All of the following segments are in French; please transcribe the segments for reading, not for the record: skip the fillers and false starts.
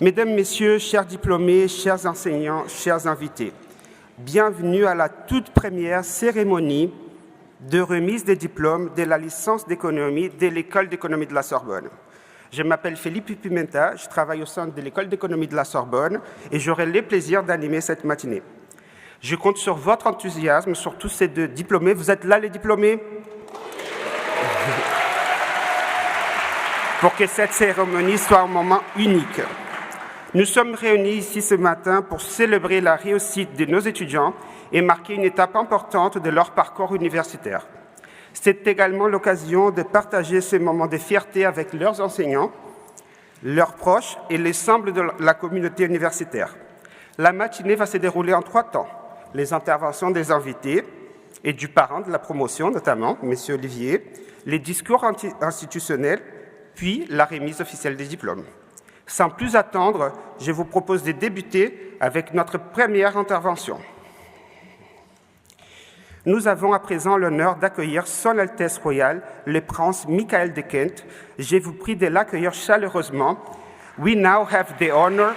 Mesdames, Messieurs, chers diplômés, chers enseignants, chers invités, bienvenue à la toute première cérémonie de remise des diplômes de la licence d'économie de l'École d'économie de la Sorbonne. Je m'appelle Philippe Pimenta, je travaille au sein de l'École d'économie de la Sorbonne et j'aurai le plaisir d'animer cette matinée. Je compte sur votre enthousiasme, sur tous ces deux diplômés. Vous êtes là, les diplômés? Pour que cette cérémonie soit un moment unique. Nous sommes réunis ici ce matin pour célébrer la réussite de nos étudiants et marquer une étape importante de leur parcours universitaire. C'est également l'occasion de partager ce moment de fierté avec leurs enseignants, leurs proches et l'ensemble de la communauté universitaire. La matinée va se dérouler en 3 temps. Les interventions des invités et du parent de la promotion, notamment, M. Olivier, les discours institutionnels, puis la remise officielle des diplômes. Sans plus attendre, je vous propose de débuter avec notre première intervention. Nous avons à présent l'honneur d'accueillir Son Altesse Royale, le Prince Michael de Kent. Je vous prie de l'accueillir chaleureusement. We now have the honor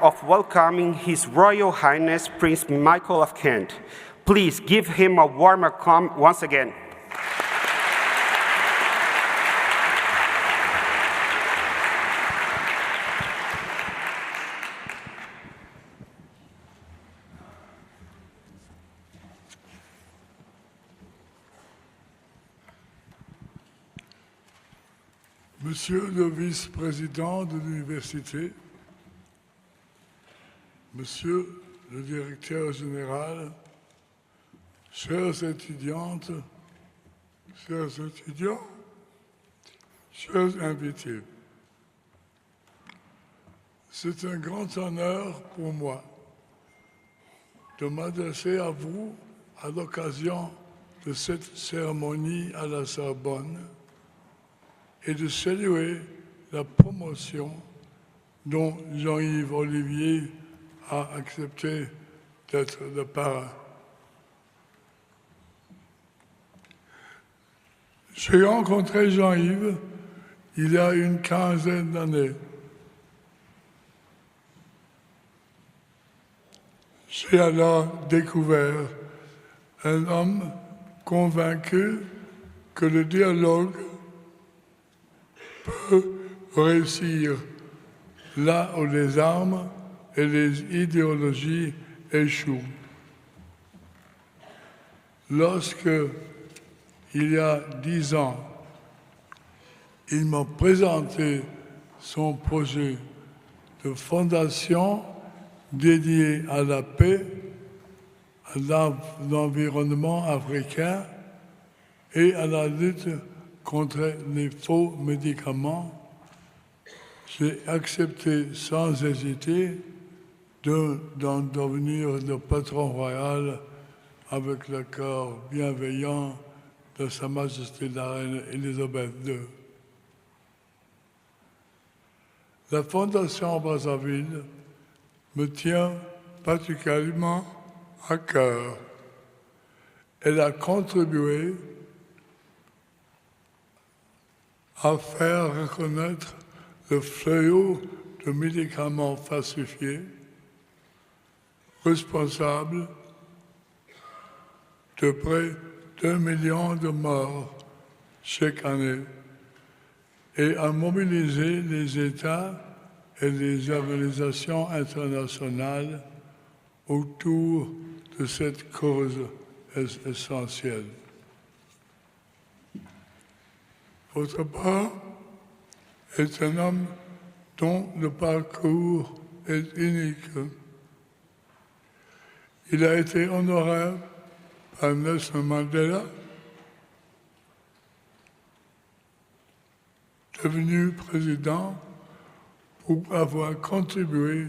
of welcoming His Royal Highness Prince Michael of Kent. Please give him a warm welcome once again. Monsieur le vice-président de l'université, Monsieur le directeur général, chères étudiantes, chers étudiants, chers invités, c'est un grand honneur pour moi de m'adresser à vous à l'occasion de cette cérémonie à la Sorbonne et de saluer la promotion dont Jean-Yves Olivier a accepté d'être le parrain. J'ai rencontré Jean-Yves il y a une 15aine d'années. J'ai alors découvert un homme convaincu que le dialogue peut réussir là où les armes et les idéologies échouent. Lorsque, il y a 10 ans, il m'a présenté son projet de fondation dédié à la paix, à l'environnement africain et à la lutte contre les faux médicaments, j'ai accepté sans hésiter d'en devenir le patron royal avec l'accord bienveillant de Sa Majesté la Reine Élisabeth II. La Fondation Brazzaville me tient particulièrement à cœur. Elle a contribué à faire reconnaître le fléau de médicaments falsifiés, responsable de près d'1 million de morts chaque année, et à mobiliser les États et les organisations internationales autour de cette cause essentielle. Votre père est un homme dont le parcours est unique. Il a été honoré par Nelson Mandela, devenu président pour avoir contribué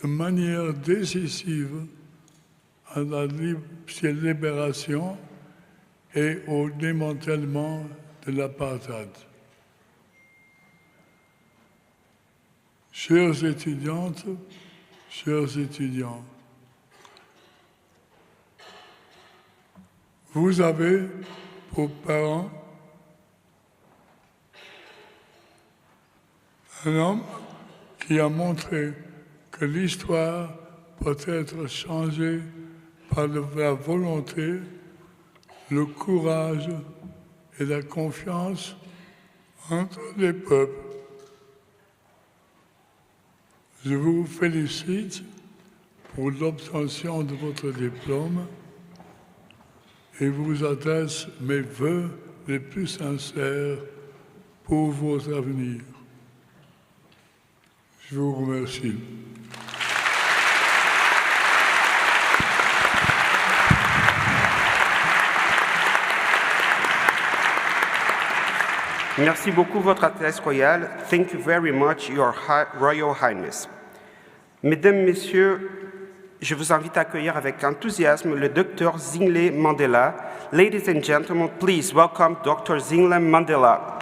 de manière décisive à la libération et au démantèlement de l'apartheid. Chères étudiantes, chers étudiants, Vous avez pour parent un homme qui a montré que l'histoire peut être changée par la volonté, le courage et la confiance entre les peuples. Je vous félicite pour l'obtention de votre diplôme et vous adresse mes vœux les plus sincères pour votre avenir. Je vous remercie. Merci beaucoup, Votre Altesse royale. Thank you very much, Your Royal Highness. Mesdames, Messieurs, je vous invite à accueillir avec enthousiasme le Dr Zingle Mandela. Ladies and gentlemen, please welcome Dr Zingle Mandela.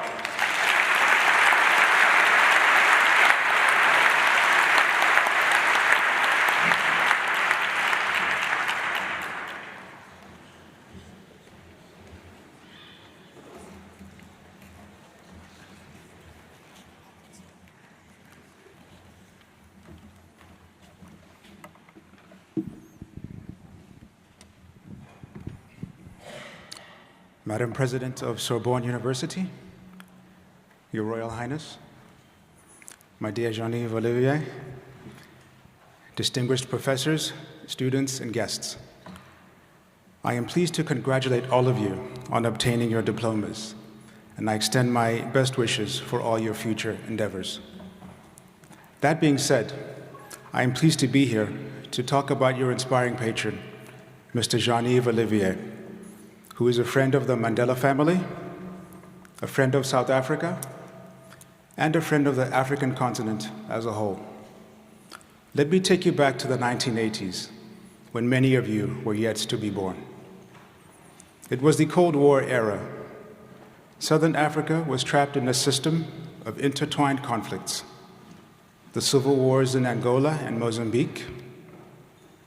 Madam President of Sorbonne University, Your Royal Highness, my dear Jean-Yves Olivier, distinguished professors, students, and guests, I am pleased to congratulate all of you on obtaining your diplomas, and I extend my best wishes for all your future endeavors. That being said, I am pleased to be here to talk about your inspiring patron, Mr. Jean-Yves Olivier, who is a friend of the Mandela family, a friend of South Africa, and a friend of the African continent as a whole. Let me take you back to the 1980s, when many of you were yet to be born. It was the Cold War era. Southern Africa was trapped in a system of intertwined conflicts. The civil wars in Angola and Mozambique,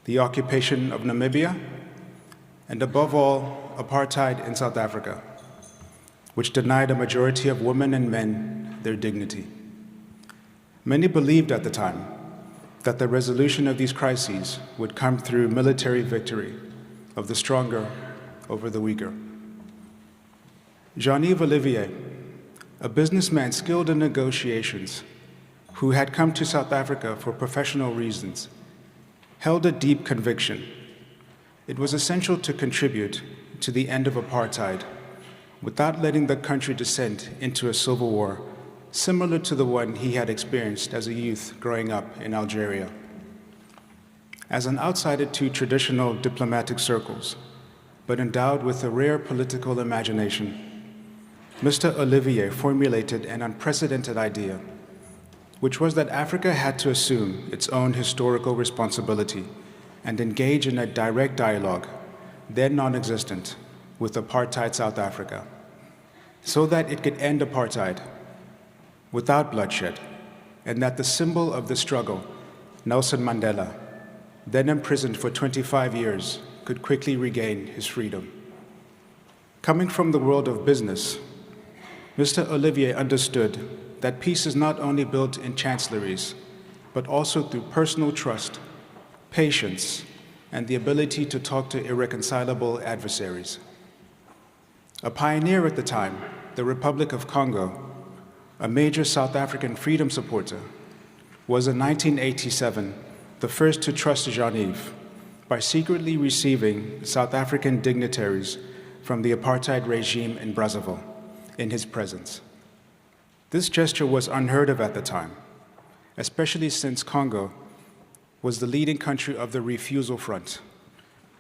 the occupation of Namibia, and above all, apartheid in South Africa, which denied a majority of women and men their dignity. Many believed at the time that the resolution of these crises would come through military victory of the stronger over the weaker. Jean-Yves Olivier, a businessman skilled in negotiations who had come to South Africa for professional reasons, held a deep conviction. It was essential to contribute to the end of apartheid without letting the country descend into a civil war similar to the one he had experienced as a youth growing up in Algeria. As an outsider to traditional diplomatic circles, but endowed with a rare political imagination, Mr. Olivier formulated an unprecedented idea, which was that Africa had to assume its own historical responsibility and engage in a direct dialogue, then non-existent, with apartheid South Africa, so that it could end apartheid without bloodshed, and that the symbol of the struggle, Nelson Mandela, then imprisoned for 25 years, could quickly regain his freedom. Coming from the world of business, Mr. Olivier understood that peace is not only built in chancelleries, but also through personal trust, patience, and the ability to talk to irreconcilable adversaries. A pioneer at the time, the Republic of Congo, a major South African freedom supporter, was in 1987 the first to trust Jean-Yves by secretly receiving South African dignitaries from the apartheid regime in Brazzaville in his presence. This gesture was unheard of at the time, especially since Congo was the leading country of the Refusal Front,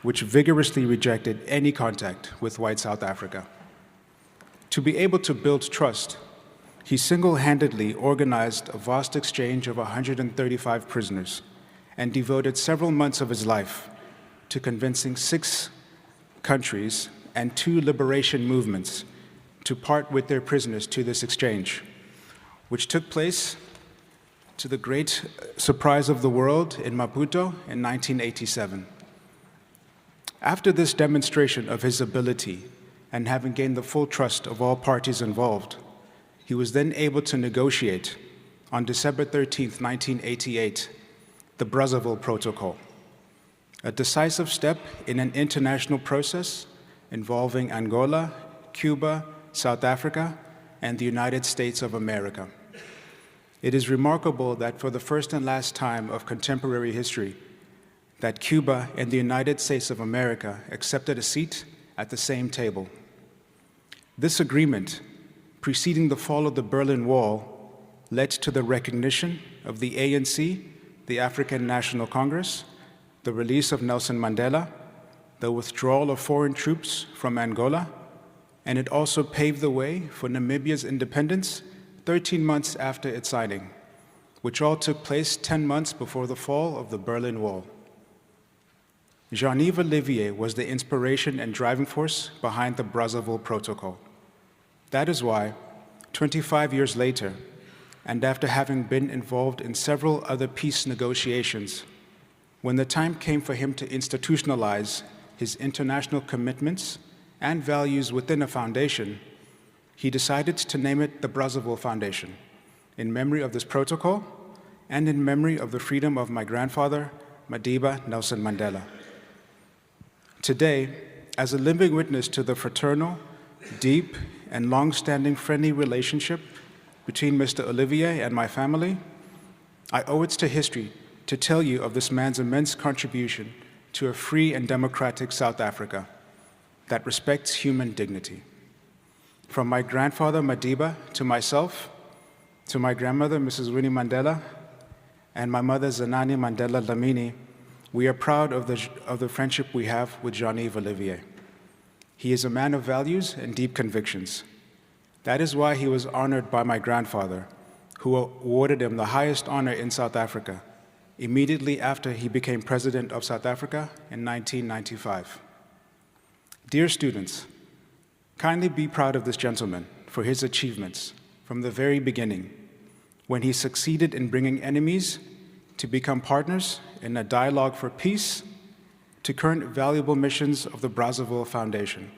which vigorously rejected any contact with white South Africa. To be able to build trust, he single-handedly organized a vast exchange of 135 prisoners and devoted several months of his life to convincing 6 countries and 2 liberation movements to part with their prisoners to this exchange, which took place to the great surprise of the world in Maputo in 1987. After this demonstration of his ability and having gained the full trust of all parties involved, he was then able to negotiate, on December 13, 1988, the Brazzaville Protocol, a decisive step in an international process involving Angola, Cuba, South Africa, and the United States of America. It is remarkable that for the first and last time of contemporary history, that Cuba and the United States of America accepted a seat at the same table. This agreement, preceding the fall of the Berlin Wall, led to the recognition of the ANC, the African National Congress, the release of Nelson Mandela, the withdrawal of foreign troops from Angola, and it also paved the way for Namibia's independence 13 months after its signing, which all took place 10 months before the fall of the Berlin Wall. Jean-Yves Olivier was the inspiration and driving force behind the Brazzaville Protocol. That is why, 25 years later, and after having been involved in several other peace negotiations, when the time came for him to institutionalize his international commitments and values within a foundation, he decided to name it the Brazzaville Foundation, in memory of this protocol and in memory of the freedom of my grandfather, Madiba Nelson Mandela. Today, as a living witness to the fraternal, deep, and long-standing friendly relationship between Mr. Olivier and my family, I owe it to history to tell you of this man's immense contribution to a free and democratic South Africa that respects human dignity. From my grandfather, Madiba, to myself, to my grandmother, Mrs. Winnie Mandela, and my mother, Zanani Mandela Lamini, we are proud of the friendship we have with Jean-Yves Olivier. He is a man of values and deep convictions. That is why he was honored by my grandfather, who awarded him the highest honor in South Africa, immediately after he became president of South Africa in 1995. Dear students, kindly be proud of this gentleman for his achievements from the very beginning, when he succeeded in bringing enemies to become partners in a dialogue for peace, to current valuable missions of the Brazzaville Foundation.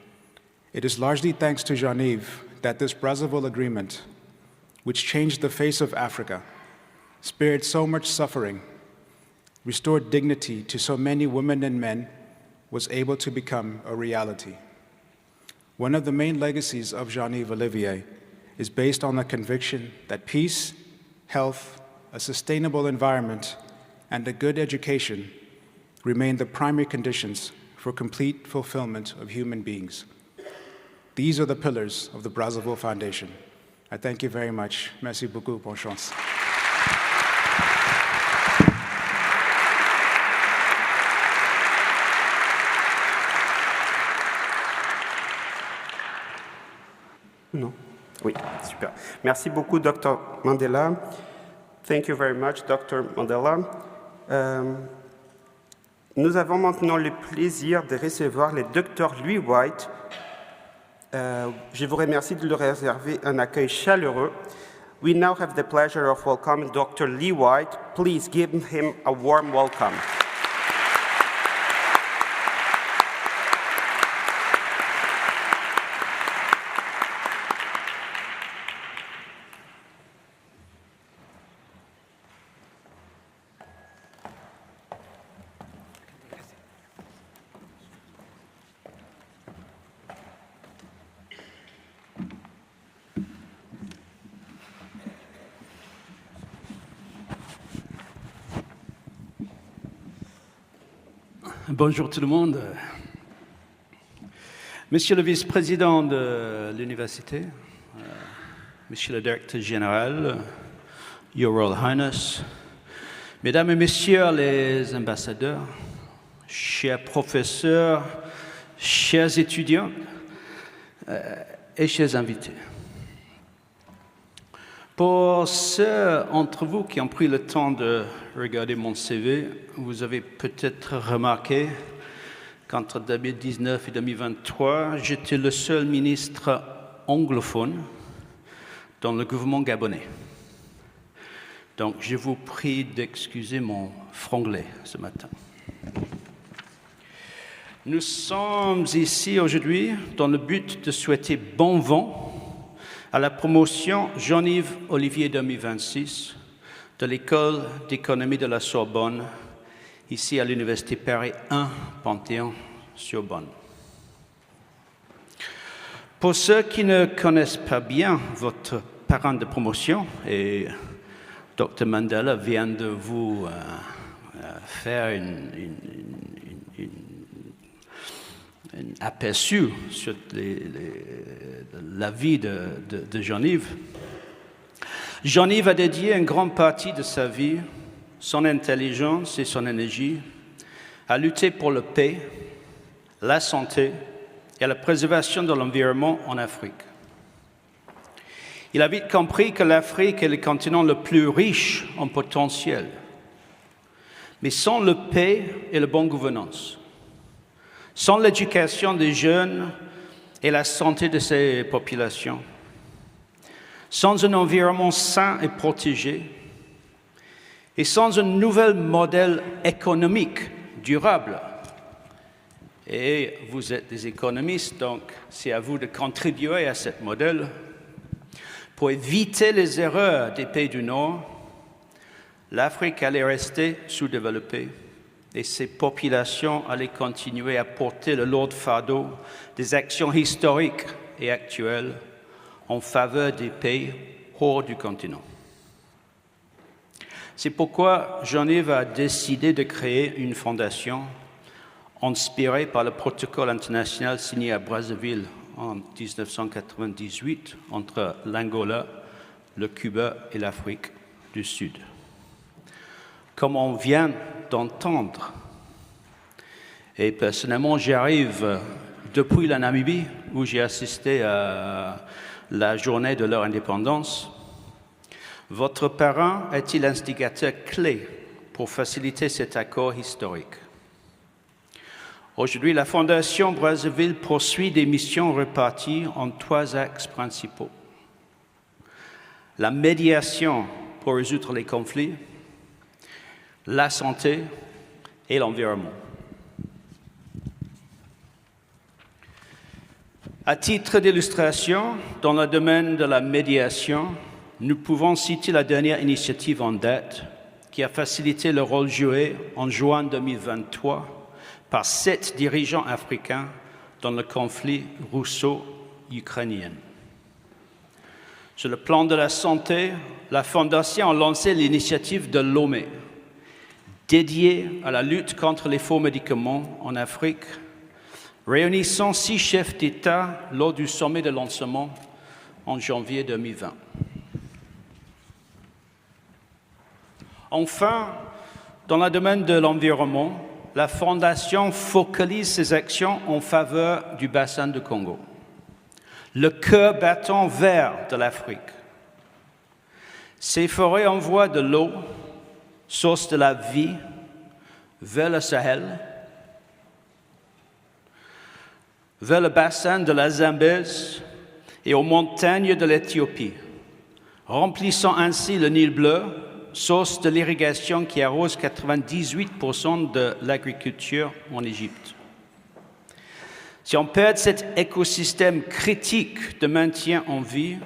It is largely thanks to Jean-Yves that this Brazzaville Agreement, which changed the face of Africa, spared so much suffering, restored dignity to so many women and men, was able to become a reality. One of the main legacies of Jean-Yves Olivier is based on the conviction that peace, health, a sustainable environment, and a good education remain the primary conditions for complete fulfillment of human beings. These are the pillars of the Brazzaville Foundation. I thank you very much. Merci beaucoup. Bonne chance. Non. Oui, super. Merci beaucoup, Dr. Mandela. Thank you very much, Dr. Mandela. Nous avons maintenant le plaisir de recevoir le Dr. Louis White. Je vous remercie de lui réserver un accueil chaleureux. We now have the pleasure of welcoming Dr. Lee White. Please give him a warm welcome. Bonjour tout le monde. Monsieur le vice-président de l'université, monsieur le directeur général, Your Royal Highness, mesdames et messieurs les ambassadeurs, chers professeurs, chers étudiants et chers invités. Pour ceux d'entre vous qui ont pris le temps de regarder mon CV, vous avez peut-être remarqué qu'entre 2019 et 2023, j'étais le seul ministre anglophone dans le gouvernement gabonais. Donc, je vous prie d'excuser mon franglais ce matin. Nous sommes ici aujourd'hui dans le but de souhaiter bon vent à la promotion Jean-Yves Olivier 2026 de l'École d'économie de la Sorbonne, ici à l'Université Paris 1, Panthéon-Sorbonne. Pour ceux qui ne connaissent pas bien votre parent de promotion, et Dr Mandela vient de vous faire un aperçu sur la vie de Jean-Yves. Jean-Yves a dédié une grande partie de sa vie, son intelligence et son énergie à lutter pour la paix, la santé et la préservation de l'environnement en Afrique. Il a vite compris que l'Afrique est le continent le plus riche en potentiel, mais sans la paix et la bonne gouvernance, sans l'éducation des jeunes et la santé de ces populations, sans un environnement sain et protégé, et sans un nouvel modèle économique durable. Et vous êtes des économistes, donc c'est à vous de contribuer à ce modèle. Pour éviter les erreurs des pays du Nord, l'Afrique allait rester sous-développée et ses populations allaient continuer à porter le lourd fardeau des actions historiques et actuelles en faveur des pays hors du continent. C'est pourquoi Jean-Yves a décidé de créer une fondation inspirée par le protocole international signé à Brazzaville en 1998 entre l'Angola, le Cuba et l'Afrique du Sud. Comme on vient d'entendre, et personnellement j'arrive depuis la Namibie où j'ai assisté à la journée de leur indépendance, votre parent est-il l'instigateur clé pour faciliter cet accord historique? Aujourd'hui, la Fondation Brazzaville poursuit des missions réparties en 3 axes principaux. La médiation pour résoudre les conflits, la santé et l'environnement. À titre d'illustration, dans le domaine de la médiation, nous pouvons citer la dernière initiative en date qui a facilité le rôle joué en juin 2023 par 7 dirigeants africains dans le conflit russo-ukrainien. Sur le plan de la santé, la Fondation a lancé l'initiative de Lomé, dédiée à la lutte contre les faux médicaments en Afrique, réunissant 6 chefs d'État lors du sommet de lancement en janvier 2020. Enfin, dans le domaine de l'environnement, la Fondation focalise ses actions en faveur du bassin du Congo, le cœur battant vert de l'Afrique. Ces forêts envoient de l'eau, source de la vie, vers le Sahel, vers le bassin de la Zambèze et aux montagnes de l'Éthiopie, remplissant ainsi le Nil bleu, source de l'irrigation qui arrose 98% de l'agriculture en Égypte. Si on perd cet écosystème critique de maintien en vie,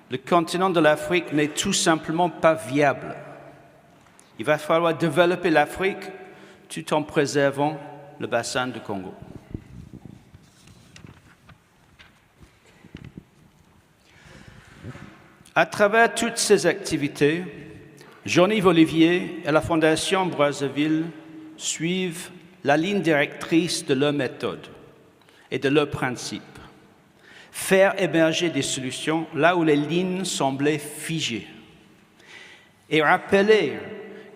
le continent de l'Afrique n'est tout simplement pas viable. Il va falloir développer l'Afrique tout en préservant le bassin du Congo. À travers toutes ces activités, Jean-Yves Olivier et la Fondation Brazzaville suivent la ligne directrice de leur méthode et de leurs principes. Faire émerger des solutions là où les lignes semblaient figées. Et rappeler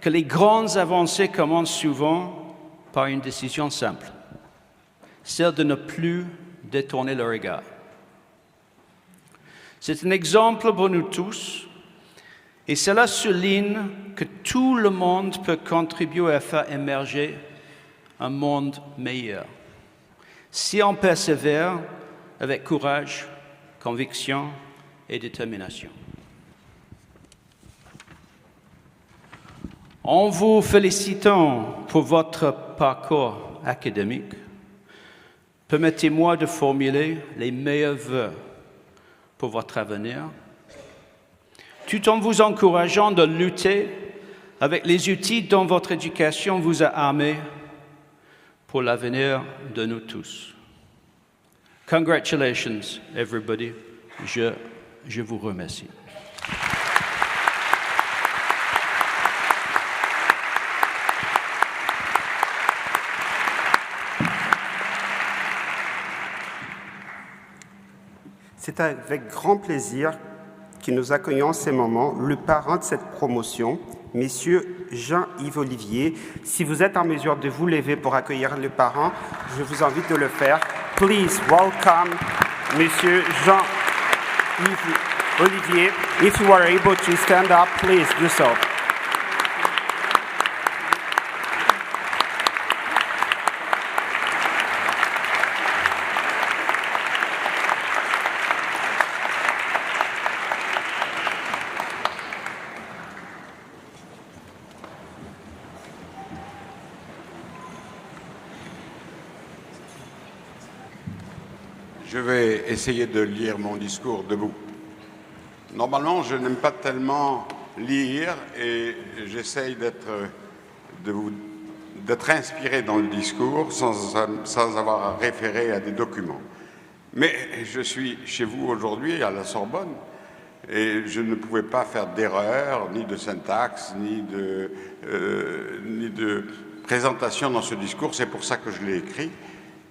que les grandes avancées commencent souvent par une décision simple, celle de ne plus détourner le regard. C'est un exemple pour nous tous. Et cela souligne que tout le monde peut contribuer à faire émerger un monde meilleur, si on persévère avec courage, conviction et détermination. En vous félicitant pour votre parcours académique, Permettez-moi de formuler les meilleurs vœux pour votre avenir, tout en vous encourageant de lutter avec les outils dont votre éducation vous a armé pour l'avenir de nous tous. Congratulations, everybody. Je vous remercie. C'est avec grand plaisir que nous accueillons en ces moments le parrain de cette promotion, Messieurs Jean-Yves Olivier. Si vous êtes en mesure de vous lever pour accueillir le parrain, je vous invite de le faire. Please welcome Monsieur Jean-Yves Olivier. If you are able to stand up, please do so. Je vais essayer de lire mon discours debout. Normalement, je n'aime pas tellement lire et j'essaye d'être inspiré dans le discours sans avoir à référer à des documents. Mais je suis chez vous aujourd'hui à la Sorbonne et je ne pouvais pas faire d'erreur, ni de syntaxe, ni de présentation dans ce discours. C'est pour ça que je l'ai écrit.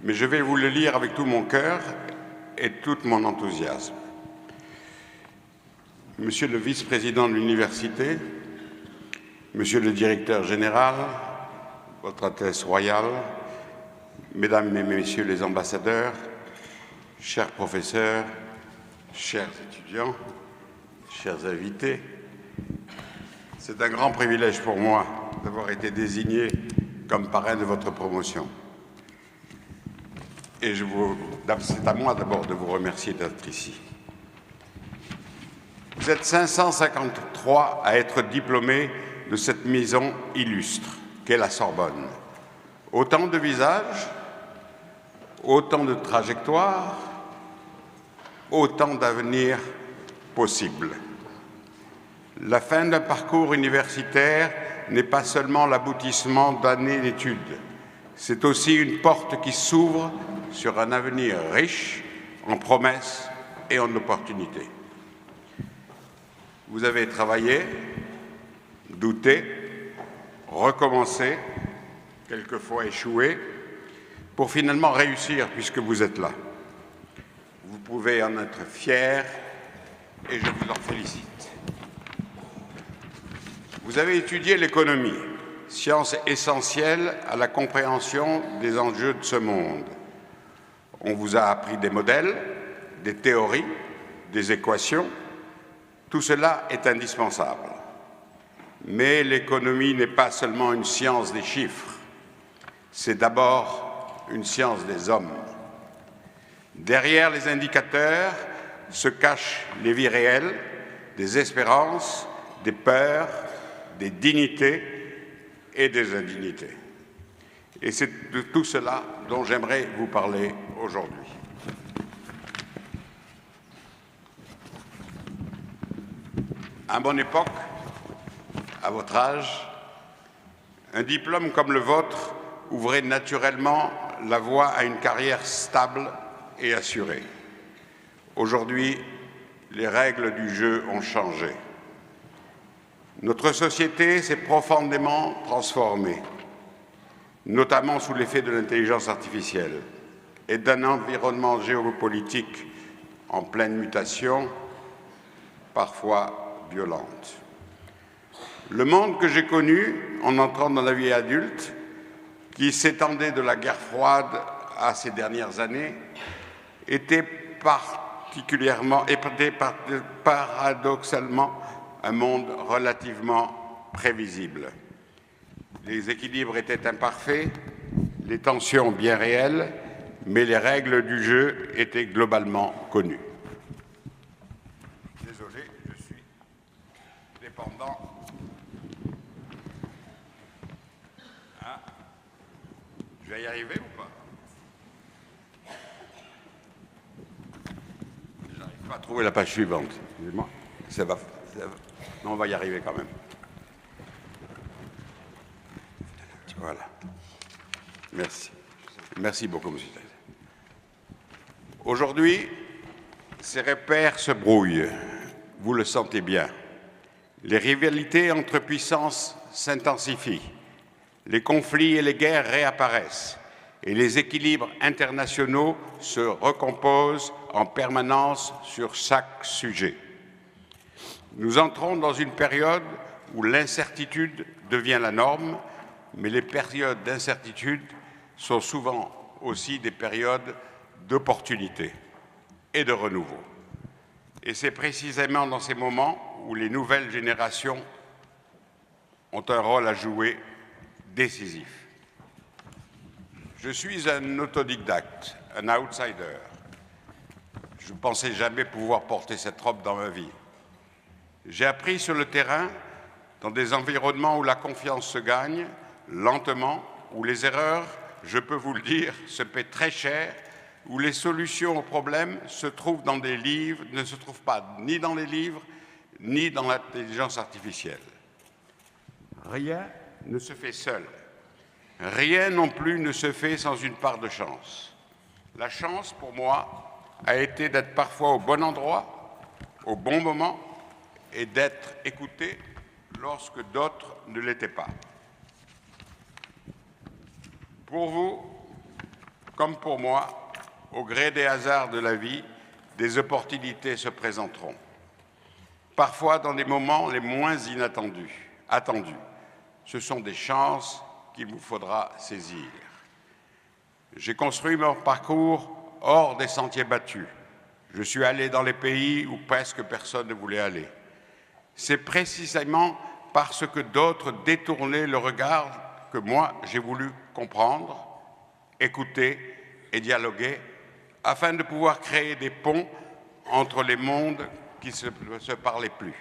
Mais je vais vous le lire avec tout mon cœur et tout mon enthousiasme. Monsieur le vice-président de l'université, monsieur le directeur général, votre Altesse royale, mesdames et messieurs les ambassadeurs, chers professeurs, chers étudiants, chers invités, c'est un grand privilège pour moi d'avoir été désigné comme parrain de votre promotion. Et c'est à moi d'abord de vous remercier d'être ici. Vous êtes 553 à être diplômés de cette maison illustre qu'est la Sorbonne. Autant de visages, autant de trajectoires, autant d'avenirs possibles. La fin d'un parcours universitaire n'est pas seulement l'aboutissement d'années d'études, c'est aussi une porte qui s'ouvre sur un avenir riche en promesses et en opportunités. Vous avez travaillé, douté, recommencé, quelquefois échoué, pour finalement réussir puisque vous êtes là. Vous pouvez en être fiers et je vous en félicite. Vous avez étudié l'économie, science essentielle à la compréhension des enjeux de ce monde. On vous a appris des modèles, des théories, des équations. Tout cela est indispensable. Mais l'économie n'est pas seulement une science des chiffres, c'est d'abord une science des hommes. Derrière les indicateurs se cachent les vies réelles, des espérances, des peurs, des dignités et des indignités. Et c'est de tout cela dont j'aimerais vous parler aujourd'hui. À mon époque, à votre âge, un diplôme comme le vôtre ouvrait naturellement la voie à une carrière stable et assurée. Aujourd'hui, les règles du jeu ont changé. Notre société s'est profondément transformée, notamment sous l'effet de l'intelligence artificielle et d'un environnement géopolitique en pleine mutation, parfois violente. Le monde que j'ai connu en entrant dans la vie adulte, qui s'étendait de la guerre froide à ces dernières années, était paradoxalement un monde relativement prévisible. Les équilibres étaient imparfaits, les tensions bien réelles, mais les règles du jeu étaient globalement connues. Désolé, je suis dépendant. Je vais y arriver ou pas? Je n'ai pas trouvé la page suivante. Excusez-moi. Non, on va y arriver quand même. Voilà. Merci. Merci beaucoup, monsieur. Aujourd'hui, ces repères se brouillent. Vous le sentez bien. Les rivalités entre puissances s'intensifient. Les conflits et les guerres réapparaissent. Et les équilibres internationaux se recomposent en permanence sur chaque sujet. Nous entrons dans une période où l'incertitude devient la norme, mais les périodes d'incertitude sont souvent aussi des périodes d'opportunité et de renouveau. Et c'est précisément dans ces moments où les nouvelles générations ont un rôle à jouer décisif. Je suis un autodidacte, un outsider. Je ne pensais jamais pouvoir porter cette robe dans ma vie. J'ai appris sur le terrain, dans des environnements où la confiance se gagne, lentement, où les erreurs, je peux vous le dire, se paient très cher, où les solutions aux problèmes se trouvent dans des livres, ne se trouvent pas ni dans les livres, ni dans l'intelligence artificielle. Rien ne se fait seul. Rien non plus ne se fait sans une part de chance. La chance, pour moi, a été d'être parfois au bon endroit, au bon moment, et d'être écouté lorsque d'autres ne l'étaient pas. Pour vous, comme pour moi, au gré des hasards de la vie, des opportunités se présenteront. Parfois dans des moments les moins attendus. Ce sont des chances qu'il vous faudra saisir. J'ai construit mon parcours hors des sentiers battus. Je suis allé dans les pays où presque personne ne voulait aller. C'est précisément parce que d'autres détournaient le regard que moi, j'ai voulu comprendre, écouter et dialoguer afin de pouvoir créer des ponts entre les mondes qui ne se parlaient plus.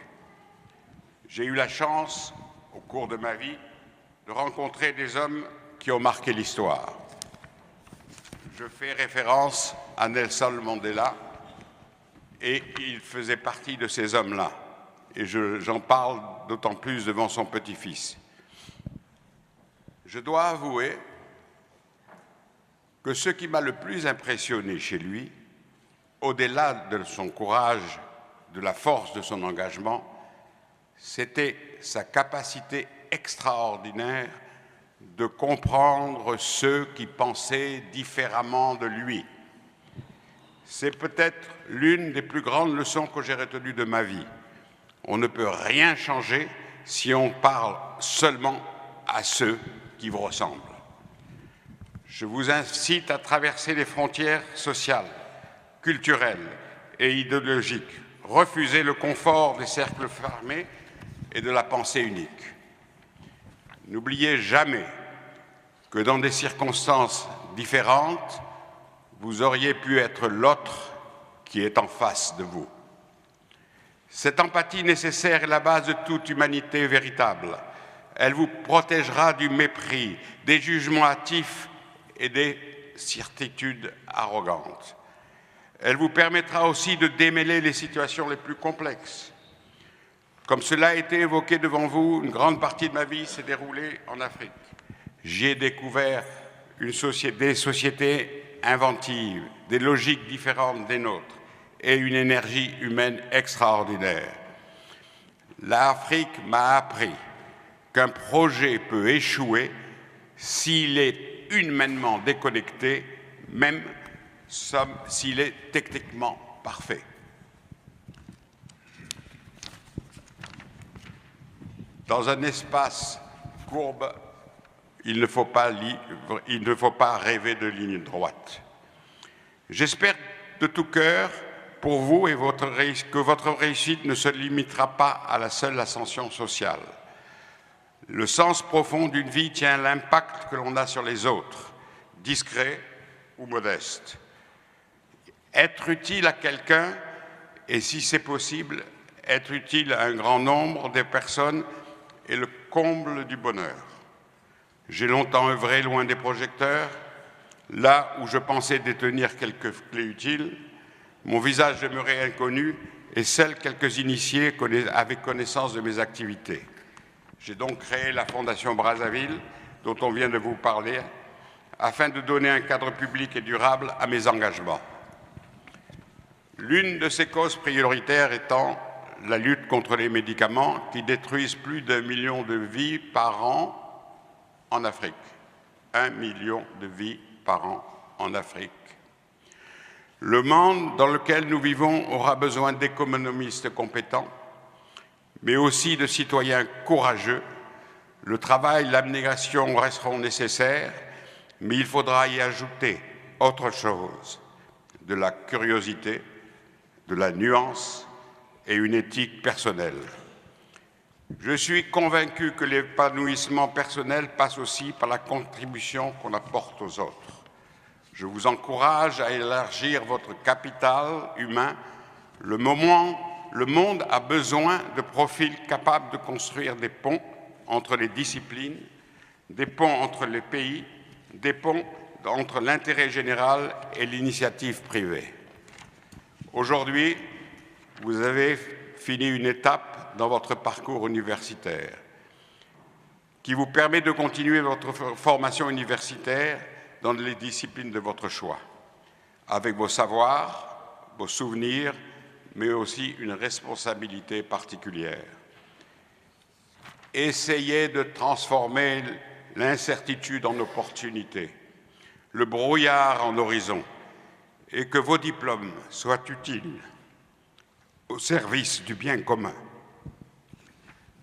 J'ai eu la chance, au cours de ma vie, de rencontrer des hommes qui ont marqué l'histoire. Je fais référence à Nelson Mandela et il faisait partie de ces hommes-là. Et j'en parle d'autant plus devant son petit-fils. Je dois avouer que ce qui m'a le plus impressionné chez lui, au-delà de son courage, de la force de son engagement, c'était sa capacité extraordinaire de comprendre ceux qui pensaient différemment de lui. C'est peut-être l'une des plus grandes leçons que j'ai retenues de ma vie. On ne peut rien changer si on parle seulement à ceux qui vous ressemblent. Je vous incite à traverser les frontières sociales, culturelles et idéologiques. Refusez le confort des cercles fermés et de la pensée unique. N'oubliez jamais que dans des circonstances différentes, vous auriez pu être l'autre qui est en face de vous. Cette empathie nécessaire est la base de toute humanité véritable. Elle vous protégera du mépris, des jugements hâtifs et des certitudes arrogantes. Elle vous permettra aussi de démêler les situations les plus complexes. Comme cela a été évoqué devant vous, une grande partie de ma vie s'est déroulée en Afrique. J'y ai découvert des sociétés inventives, des logiques différentes des nôtres et une énergie humaine extraordinaire. L'Afrique m'a appris qu'un projet peut échouer s'il est humainement déconnecté, même s'il est techniquement parfait. Dans un espace courbe, il ne faut pas rêver de ligne droite. J'espère de tout cœur pour vous que votre réussite ne se limitera pas à la seule ascension sociale. Le sens profond d'une vie tient à l'impact que l'on a sur les autres, discret ou modeste. Être utile à quelqu'un, et si c'est possible, être utile à un grand nombre de personnes est le comble du bonheur. J'ai longtemps œuvré loin des projecteurs, là où je pensais détenir quelques clés utiles, Mon visage demeurait inconnu et seuls quelques initiés avaient connaissance de mes activités. J'ai donc créé la Fondation Brazzaville, dont on vient de vous parler, afin de donner un cadre public et durable à mes engagements. L'une de ces causes prioritaires étant la lutte contre les médicaments qui détruisent plus d'1 million de vies par an en Afrique. 1 million de vies par an en Afrique. Le monde dans lequel nous vivons aura besoin d'économistes compétents, mais aussi de citoyens courageux. Le travail, l'abnégation resteront nécessaires, mais il faudra y ajouter autre chose, de la curiosité, de la nuance et une éthique personnelle. Je suis convaincu que l'épanouissement personnel passe aussi par la contribution qu'on apporte aux autres. Je vous encourage à élargir votre capital humain. Le monde a besoin de profils capables de construire des ponts entre les disciplines, des ponts entre les pays, des ponts entre l'intérêt général et l'initiative privée. Aujourd'hui, vous avez fini une étape dans votre parcours universitaire qui vous permet de continuer votre formation universitaire dans les disciplines de votre choix, avec vos savoirs, vos souvenirs, mais aussi une responsabilité particulière. Essayez de transformer l'incertitude en opportunité, le brouillard en horizon, et que vos diplômes soient utiles au service du bien commun.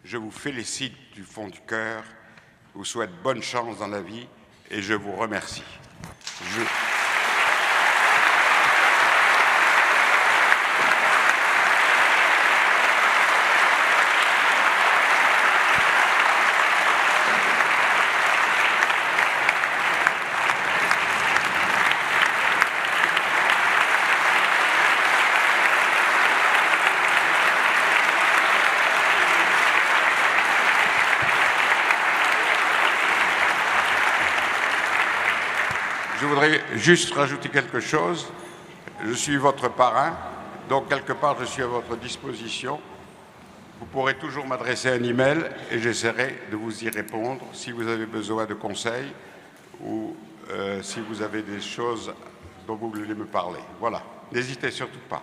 Je vous félicite du fond du cœur, vous souhaite bonne chance dans la vie et je vous remercie. Je voudrais juste rajouter quelque chose. Je suis votre parrain, donc quelque part je suis à votre disposition. Vous pourrez toujours m'adresser un email et j'essaierai de vous y répondre si vous avez besoin de conseils ou si vous avez des choses dont vous voulez me parler. Voilà, n'hésitez surtout pas.